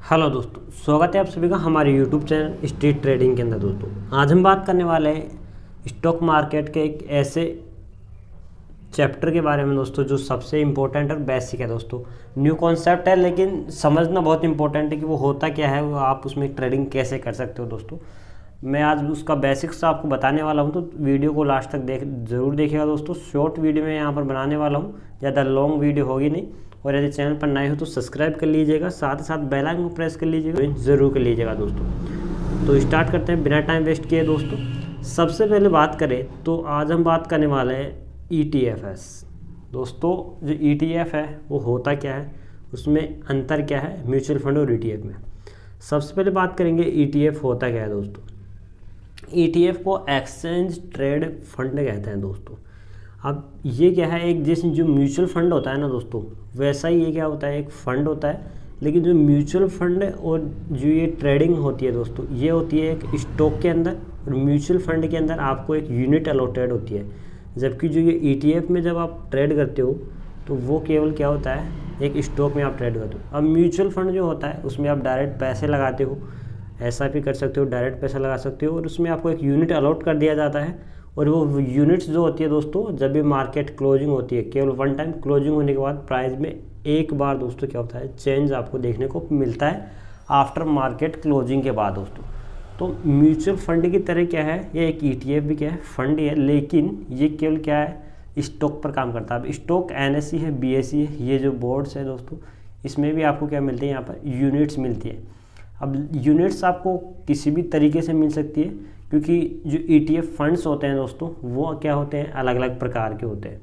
Hello दोस्तों, स्वागत है आप सभी का हमारे यूट्यूब चैनल स्ट्रीट ट्रेडिंग के अंदर। दोस्तों आज हम बात करने वाले हैं स्टॉक मार्केट के एक ऐसे चैप्टर के बारे में दोस्तों जो सबसे इम्पोर्टेंट और बेसिक है। दोस्तों न्यू कॉन्सेप्ट है लेकिन समझना बहुत इंपॉर्टेंट है कि वो होता क्या है, वो आप उसमें ट्रेडिंग कैसे कर सकते हो। दोस्तों मैं आज उसका बेसिक्स आपको बताने वाला हूँ, तो वीडियो को लास्ट तक ज़रूर देखिएगा। दोस्तों शॉर्ट वीडियो में यहाँ पर बनाने वाला हूँ, ज़्यादा लॉन्ग वीडियो होगी नहीं। और यदि चैनल पर नए हो तो सब्सक्राइब कर लीजिएगा, साथ ही साथ बेल आइकन को प्रेस कर लीजिएगा, ज़रूर कर लीजिएगा। दोस्तों तो स्टार्ट करते हैं बिना टाइम वेस्ट किए। दोस्तों सबसे पहले बात करें तो आज हम बात करने वाले हैं ETFs। दोस्तों जो ETF है वो होता क्या है, उसमें अंतर क्या है म्यूचुअल फंड और ETF में। सबसे पहले बात करेंगे ETF होता क्या है। दोस्तों ETF को एक्सचेंज ट्रेड फंड कहते हैं। दोस्तों अब ये क्या है, एक जैसे जो म्यूचुअल फंड होता है ना दोस्तों, वैसा ही ये क्या होता है, एक फ़ंड होता है। लेकिन जो म्यूचुअल फंड और जो ये ट्रेडिंग होती है दोस्तों, ये होती है एक स्टॉक के अंदर, और म्यूचुअल फंड के अंदर आपको एक यूनिट अलॉटेड होती है। जबकि जो ये ETF में जब आप ट्रेड करते हो तो वो केवल क्या होता है, एक स्टॉक में आप ट्रेड करते हो। अब म्यूचुअल फंड जो होता है उसमें आप डायरेक्ट पैसे लगाते हो, SIP कर सकते हो, डायरेक्ट पैसा लगा सकते हो, और उसमें आपको एक यूनिट अलॉट कर दिया जाता है। और वो यूनिट्स जो होती है दोस्तों, जब भी मार्केट क्लोजिंग होती है, केवल वन टाइम क्लोजिंग होने के बाद प्राइस में एक बार दोस्तों क्या होता है, चेंज आपको देखने को मिलता है आफ्टर मार्केट क्लोजिंग के बाद। दोस्तों तो म्यूचुअल फंड की तरह क्या है, ये एक ETF भी क्या है, फंड ही है, लेकिन ये केवल क्या है, स्टॉक पर काम करता है। अब स्टॉक NSE है, BSE है, ये जो बोर्ड्स है दोस्तों, इसमें भी आपको क्या मिलती है, यहाँ पर यूनिट्स मिलती है। अब यूनिट्स आपको किसी भी तरीके से मिल सकती है, क्योंकि जो ETF फंड्स होते हैं दोस्तों वो क्या होते हैं, अलग अलग प्रकार के होते हैं।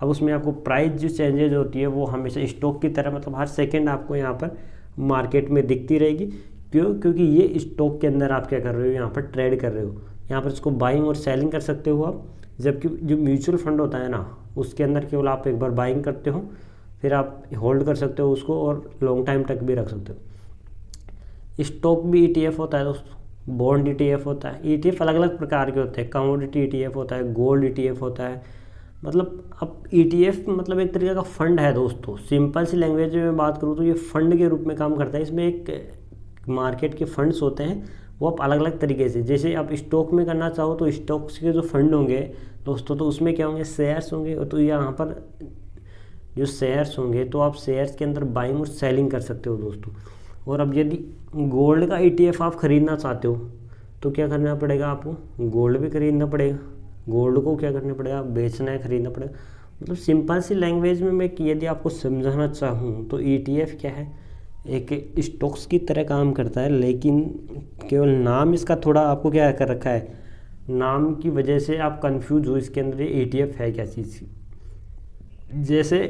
अब उसमें आपको प्राइस जो चेंजेज होती है वो हमेशा स्टॉक की तरह, मतलब हर सेकंड आपको यहाँ पर मार्केट में दिखती रहेगी। क्योंकि ये स्टॉक के अंदर आप क्या कर रहे हो, यहाँ पर ट्रेड कर रहे हो, यहाँ पर इसको बाइंग और सेलिंग कर सकते हो आप। जबकि जो म्यूचुअल फंड होता है ना, उसके अंदर केवल आप एक बार बाइंग करते हो, फिर आप होल्ड कर सकते हो उसको, और लॉन्ग टाइम तक भी रख सकते हो। स्टॉक भी ETF होता है दोस्तों, बॉन्ड ETF होता है। ETF अलग अलग प्रकार के होते हैं, कमोडिटी ETF होता है, गोल्ड ETF होता है। मतलब अब ETF मतलब एक तरीके का फंड है दोस्तों। सिंपल सी लैंग्वेज में बात करूँ तो ये फंड के रूप में काम करता है। इसमें एक मार्केट के फंड्स होते हैं, वो आप अलग अलग तरीके से, जैसे आप स्टॉक में करना चाहो तो स्टॉक्स के जो फंड होंगे दोस्तों, तो उसमें क्या होंगे, शेयर्स होंगे। और तो यहाँ पर जो शेयर्स होंगे तो आप शेयर्स के अंदर बाइंग और सेलिंग कर सकते हो दोस्तों। और अब यदि गोल्ड का ETF आप ख़रीदना चाहते हो तो क्या करना पड़ेगा, आपको गोल्ड भी खरीदना पड़ेगा। गोल्ड को क्या करना पड़ेगा, बेचना है, खरीदना पड़ेगा। मतलब सिंपल सी लैंग्वेज में मैं यदि आपको समझाना चाहूँ तो ETF क्या है, एक स्टॉक्स की तरह काम करता है, लेकिन केवल नाम इसका थोड़ा आपको क्या कर रखा है, नाम की वजह से आप कंफ्यूज हो इसके अंदर ये ETF है क्या चीज़। जैसे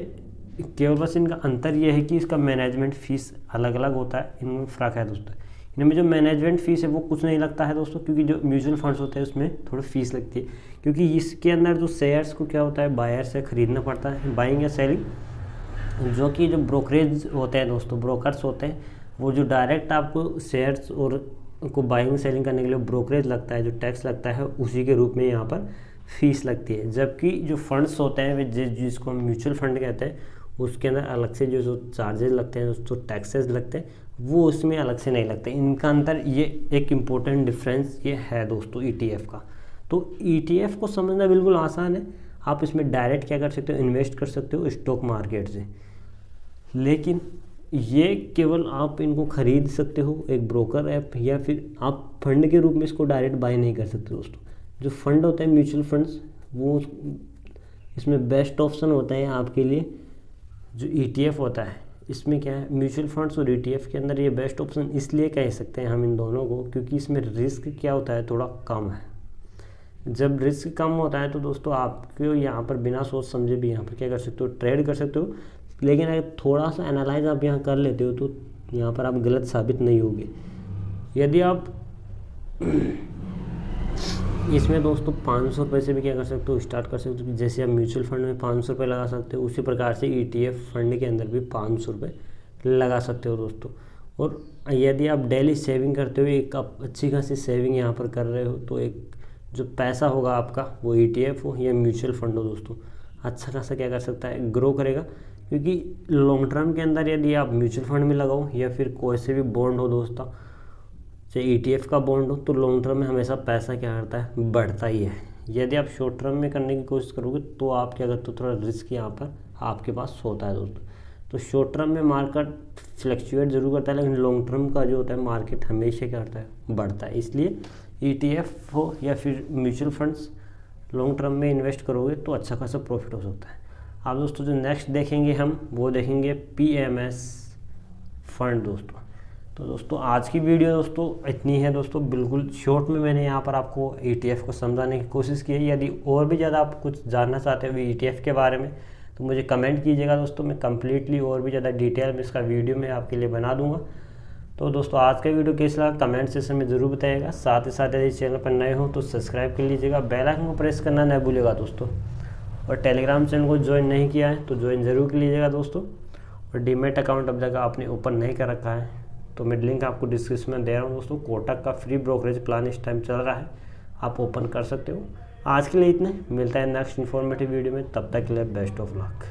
केवल बस इनका अंतर ये है कि इसका मैनेजमेंट फ़ीस अलग अलग होता है, इनमें फ़र्क है दोस्तों। इनमें जो मैनेजमेंट फ़ीस है वो कुछ नहीं लगता है दोस्तों, क्योंकि जो म्यूचुअल फंड्स होते हैं उसमें थोड़ी फ़ीस लगती है। क्योंकि इसके अंदर जो शेयर्स को क्या होता है, बायर से ख़रीदना पड़ता है, बाइंग या सेलिंग। जो कि जो ब्रोकरेज होते हैं दोस्तों, ब्रोकर्स होते हैं, वो जो डायरेक्ट आपको शेयर्स और को बाइंग सेलिंग करने के लिए ब्रोकरेज लगता है, जो टैक्स लगता है, उसी के रूप में यहाँ पर फ़ीस लगती है। जबकि जो फंड्स होते हैं जिसको हम म्यूचुअल फंड कहते हैं, उसके अंदर अलग से जो चार्जेस लगते हैं, जो टैक्सेस लगते हैं, वो उसमें अलग से नहीं लगते। इनका अंतर ये एक इम्पोर्टेंट डिफरेंस ये है दोस्तों ETF का। तो ETF को समझना बिल्कुल आसान है। आप इसमें डायरेक्ट क्या कर सकते हो, इन्वेस्ट कर सकते हो स्टॉक मार्केट से। लेकिन ये केवल आप इनको खरीद सकते हो एक ब्रोकर ऐप, या फिर आप फंड के रूप में इसको डायरेक्ट बाय नहीं कर सकते दोस्तों। जो फंड होते हैं म्यूचुअल फंड्स, वो इसमें बेस्ट ऑप्शन होता है आपके लिए जो ETF होता है। इसमें क्या है, म्यूचुअल फंड्स और ETF के अंदर ये बेस्ट ऑप्शन इसलिए कह सकते हैं हम इन दोनों को, क्योंकि इसमें रिस्क क्या होता है, थोड़ा कम है। जब रिस्क कम होता है तो दोस्तों आपको यहाँ पर बिना सोच समझे भी यहाँ पर क्या कर सकते हो, ट्रेड कर सकते हो। लेकिन अगर थोड़ा सा एनालाइज आप यहाँ कर लेते हो तो यहाँ पर आप गलत साबित नहीं होगे। यदि आप इसमें दोस्तों 500 रुपये से भी क्या कर सकते हो, स्टार्ट कर सकते हो। जैसे आप म्यूचुअल फंड में 500 रुपये लगा सकते हो, उसी प्रकार से ETF फंड के अंदर भी 500 रुपये लगा सकते हो दोस्तों। और यदि आप डेली सेविंग करते हो, एक आप अच्छी खासी सेविंग यहाँ पर कर रहे हो, तो एक जो पैसा होगा आपका, वो ETF हो या म्यूचुअल फंड हो दोस्तों, अच्छा खासा क्या कर सकता है, ग्रो करेगा। क्योंकि लॉन्ग टर्म के अंदर यदि आप म्यूचुअल फंड में लगाओ या फिर कोई से भी बॉन्ड हो दोस्तों, चाहे ETF का बॉन्ड हो, तो लॉन्ग टर्म में हमेशा पैसा क्या करता है, बढ़ता ही है। यदि आप शॉर्ट टर्म में करने की कोशिश करोगे तो आप क्या करते हो, थोड़ा रिस्क यहाँ पर आपके पास होता है दोस्तों। तो शॉर्ट टर्म में मार्केट फ्लक्चुएट जरूर करता है, लेकिन लॉन्ग टर्म का जो होता है मार्केट हमेशा क्या करता है, बढ़ता है। इसलिए ETF हो या फिर म्यूचुअल फंड्स लॉन्ग टर्म में इन्वेस्ट करोगे तो अच्छा खासा प्रॉफिट हो सकता है। आप दोस्तों जो नेक्स्ट देखेंगे हम वो देखेंगे PMS फंड दोस्तों। तो दोस्तों आज की वीडियो दोस्तों इतनी है दोस्तों, बिल्कुल शॉर्ट में मैंने यहाँ पर आपको ETF को समझाने की कोशिश की है। यदि और भी ज़्यादा आप कुछ जानना चाहते हो ETF के बारे में तो मुझे कमेंट कीजिएगा दोस्तों, मैं कम्प्लीटली और भी ज़्यादा डिटेल में इसका वीडियो मैं आपके लिए बना दूँगा। तो दोस्तों आज का वीडियो कैसा लगा कमेंट सेक्शन में ज़रूर बताइएगा। साथ ही साथ यदि चैनल पर नए हो तो सब्सक्राइब कर लीजिएगा, बेल आइकन को प्रेस करना न भूलिएगा दोस्तों। और टेलीग्राम चैनल को ज्वाइन नहीं किया है तो ज्वाइन ज़रूर कर लीजिएगा दोस्तों। और डीमैट अकाउंट अब तक आपने ओपन नहीं कर रखा है तो मैं लिंक आपको डिस्क्रिप्शन में दे रहा हूँ दोस्तों। कोटक का फ्री ब्रोकरेज प्लान इस टाइम चल रहा है, आप ओपन कर सकते हो। आज के लिए इतने, मिलता है नेक्स्ट इन्फॉर्मेटिव वीडियो में, तब तक के लिए बेस्ट ऑफ लक।